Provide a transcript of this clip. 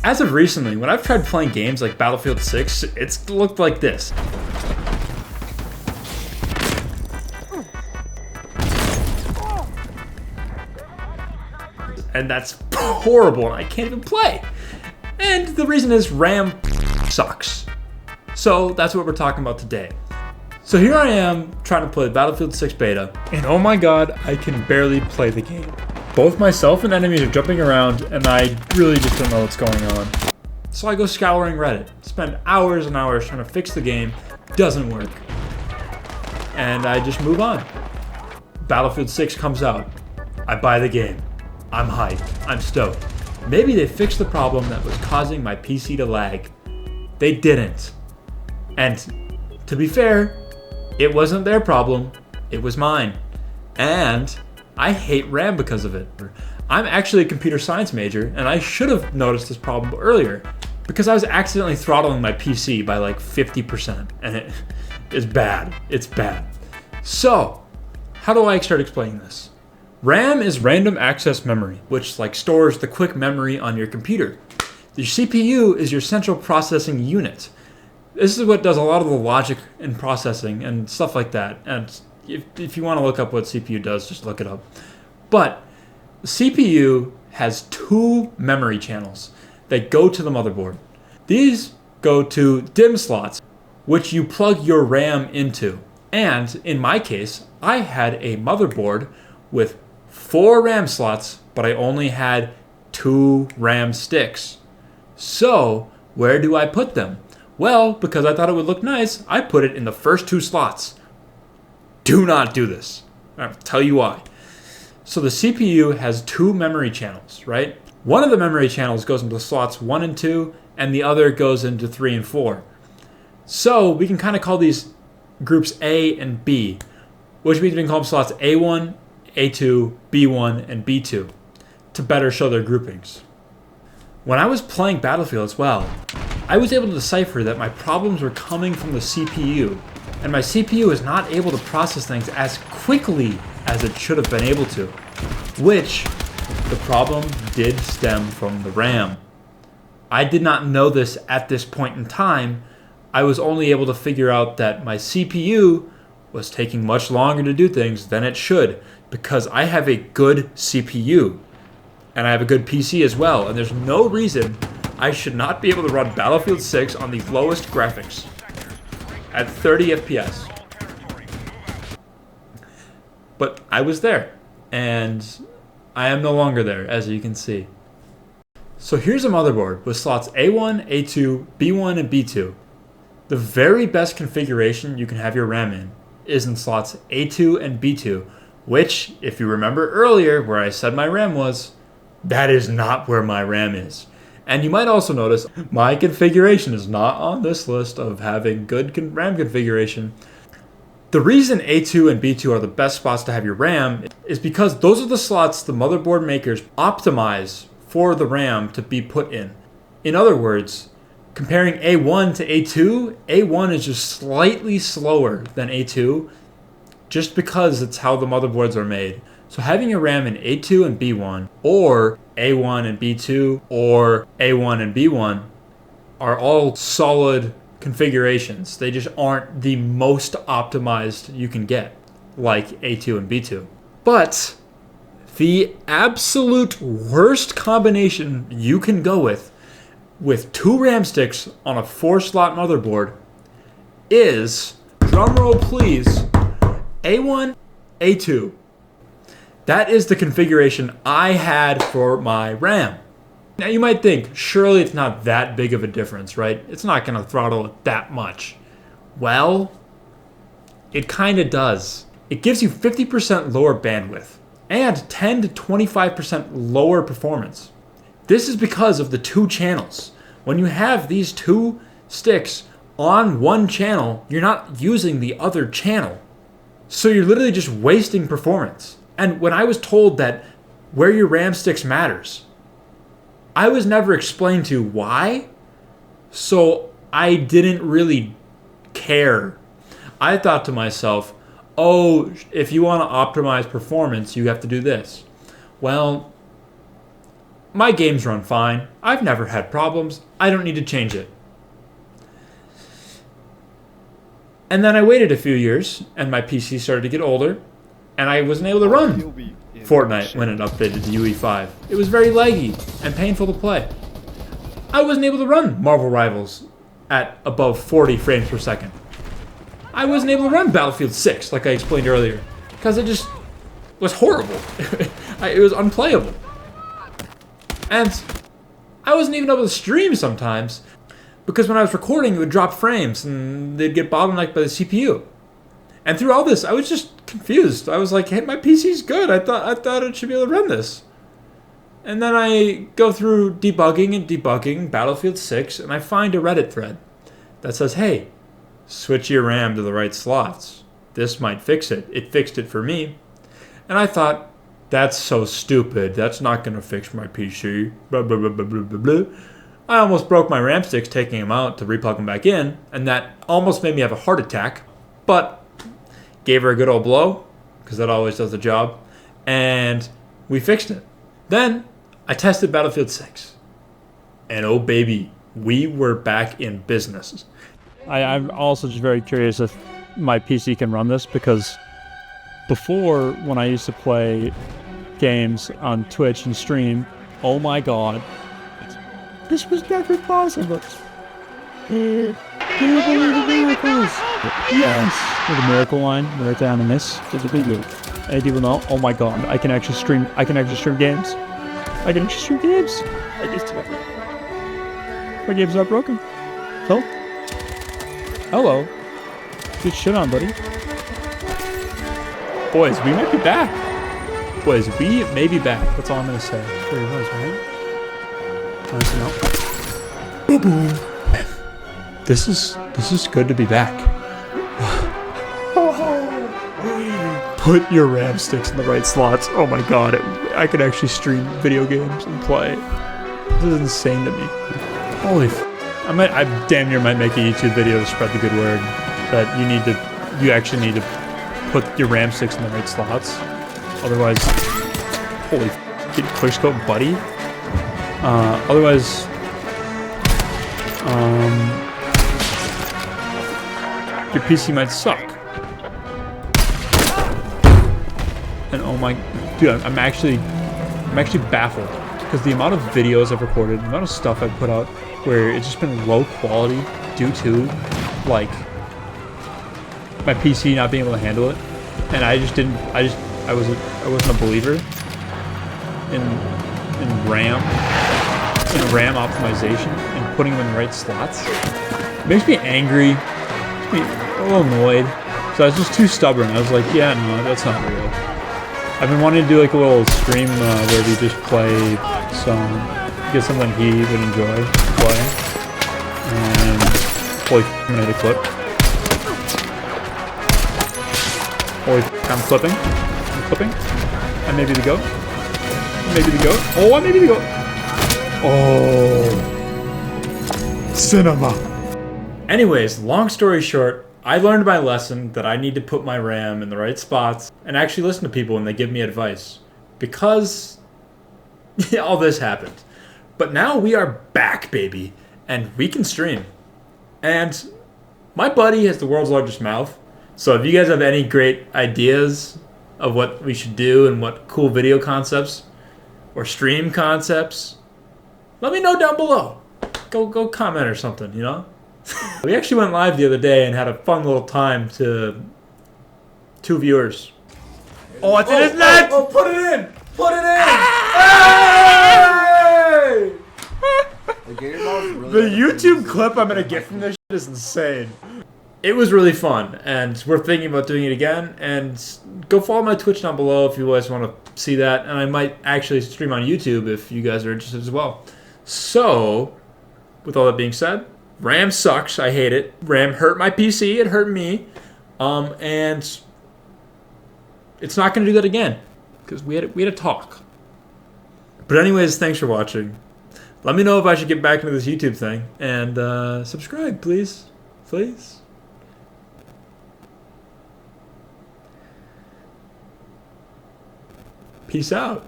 As of recently, when I've tried playing games like Battlefield 6, it's looked like this. And that's horrible, and I can't even play. And the reason is RAM sucks. So that's what we're talking about today. So here I am trying to play Battlefield 6 beta, and oh my god, I can barely play the game. Both myself and enemies are jumping around, and I really just don't know what's going on. So I go scouring Reddit, spend hours and hours trying to fix the game, doesn't work. And I just move on. Battlefield 6 comes out. I buy the game. I'm hyped. I'm stoked. Maybe they fixed the problem that was causing my PC to lag. They didn't. And to be fair, it wasn't their problem, it was mine. And I hate RAM because of it. I'm actually a computer science major, and I should have noticed this problem earlier because I was accidentally throttling my PC by like 50%, and it is bad. It's bad. So, how do I start explaining this? RAM is random access memory, which stores the quick memory on your computer. The CPU is your central processing unit. This is what does a lot of the logic and processing and stuff like that. And if you want to look up what CPU does, just look it up. But the CPU has two memory channels that go to the motherboard. These go to DIMM slots, which you plug your RAM into. And in my case, I had a motherboard with 4 RAM slots, but I only had 2 RAM sticks. So, where do I put them? Well, because I thought it would look nice, I put it in the first 2 slots. Do not do this. I'll tell you why. So the CPU has 2 memory channels, right? One of the memory channels goes into slots 1 and 2, and the other goes into 3 and 4. So we can kind of call these groups A and B, which means we can call them slots A1, A2, B1, and B2 to better show their groupings. When I was playing Battlefield as well, I was able to decipher that my problems were coming from the CPU, and my CPU is not able to process things as quickly as it should have been able to, which the problem did stem from the RAM. I did not know this at this point in time. I was only able to figure out that my CPU was taking much longer to do things than it should because I have a good CPU and I have a good PC as well, and there's no reason I should not be able to run Battlefield 6 on the lowest graphics at 30 FPS. But I was there, and I am no longer there, as you can see. So here's a motherboard with slots A1, A2, B1, and B2. The very best configuration you can have your RAM in is in slots A2 and B2, which, if you remember earlier where I said my RAM was, that is not where my RAM is. And you might also notice my configuration is not on this list of having good RAM configuration. The reason A2 and B2 are the best spots to have your RAM is because those are the slots the motherboard makers optimize for the RAM to be put in. In other words, comparing A1 to A2, A1 is just slightly slower than A2 just because it's how the motherboards are made. So having a RAM in A2 and B1, or A1 and B2, or A1 and B1 are all solid configurations. They just aren't the most optimized you can get, like A2 and B2. But the absolute worst combination you can go with 2 RAM sticks on a 4-slot motherboard is, drumroll please, A1, A2. That is the configuration I had for my RAM. Now you might think, surely it's not that big of a difference, right? It's not going to throttle it that much. Well, it kind of does. It gives you 50% lower bandwidth and 10 to 25% lower performance. This is because of the 2 channels. When you have these 2 sticks on one channel, you're not using the other channel. So you're literally just wasting performance. And when I was told that where your RAM sticks matters, I was never explained to why, so I didn't really care. I thought to myself, oh, if you want to optimize performance, you have to do this. Well, My games run fine. I've never had problems. I don't need to change it. And then I waited a few years, and my PC started to get older, and I wasn't able to run Fortnite when it updated to UE5. It was very laggy and painful to play. I wasn't able to run Marvel Rivals at above 40 frames per second. I wasn't able to run Battlefield 6, like I explained earlier, because it just was horrible. It was unplayable. And I wasn't even able to stream sometimes, because when I was recording, it would drop frames, and they'd get bottlenecked by the CPU. And through all this, I was just confused. I was like, hey, my PC's good. I thought it should be able to run this. And then I go through debugging Battlefield 6, and I find a Reddit thread that says, hey, switch your RAM to the right slots. This might fix it. It fixed it for me. And I thought, that's so stupid. That's not going to fix my PC. Blah, blah, blah, blah, blah, blah, blah. I almost broke my RAM sticks taking them out to replug them back in, and that almost made me have a heart attack. But gave her a good old blow, because that always does the job, and we fixed it. Then I tested Battlefield 6, and oh baby, we were back in business. I'm also just very curious if my PC can run this, because before, when I used to play games on Twitch and stream, oh my god, this was never possible. Can you believe the miracles? Yes. With a miracle line right there on the miss. There's a big move. Any people know? Oh my god, I can actually stream games. I can actually stream games. My game's not broken. So? Hello. Good shit on, buddy. Boys, we might be back. Boys, we may be back. That's all I'm gonna say. There he was, right? Boom. This is good to be back. Put your RAM sticks in the right slots. Oh my god, I can actually stream video games and play. This is insane to me. Holy I damn near might make a YouTube video to spread the good word that you actually need to put your RAM sticks in the right slots. Otherwise, holy get quickscope, buddy. Otherwise, your PC might suck. And oh my, dude, I'm actually baffled, because the amount of videos I've recorded, the amount of stuff I've put out, where it's just been low quality due to, like, my PC not being able to handle it, and I wasn't a believer in RAM optimization and putting them in the right slots. It makes me angry, makes me a little annoyed. So I was just too stubborn. I was like, yeah, no, that's not real. I've been wanting to do like a little stream where we just play get something he would enjoy playing. And holy f***, I'm gonna hit a clip. Holy f***, I'm clipping. I'm clipping. I may be the goat. Maybe the goat. Oh, I may be the goat. Oh. Cinema. Anyways, long story short, I learned my lesson that I need to put my RAM in the right spots and actually listen to people when they give me advice, because all this happened. But now we are back, baby, and we can stream. And my buddy has the world's largest mouth, so if you guys have any great ideas of what we should do and what cool video concepts or stream concepts, let me know down below. Go comment or something, you know? We actually went live the other day and had a fun little time to 2 viewers. Oh, it's in his net! Oh, put it in! Put it in! Hey! The YouTube clip I'm gonna get from this shit is insane. It was really fun, and we're thinking about doing it again. And go follow my Twitch down below if you guys want to see that. And I might actually stream on YouTube if you guys are interested as well. So, with all that being said, RAM sucks. I hate it. RAM hurt my PC. It hurt me. And it's not going to do that again, because we had a talk. But anyways, thanks for watching. Let me know if I should get back into this YouTube thing. And subscribe, please. Please. Peace out.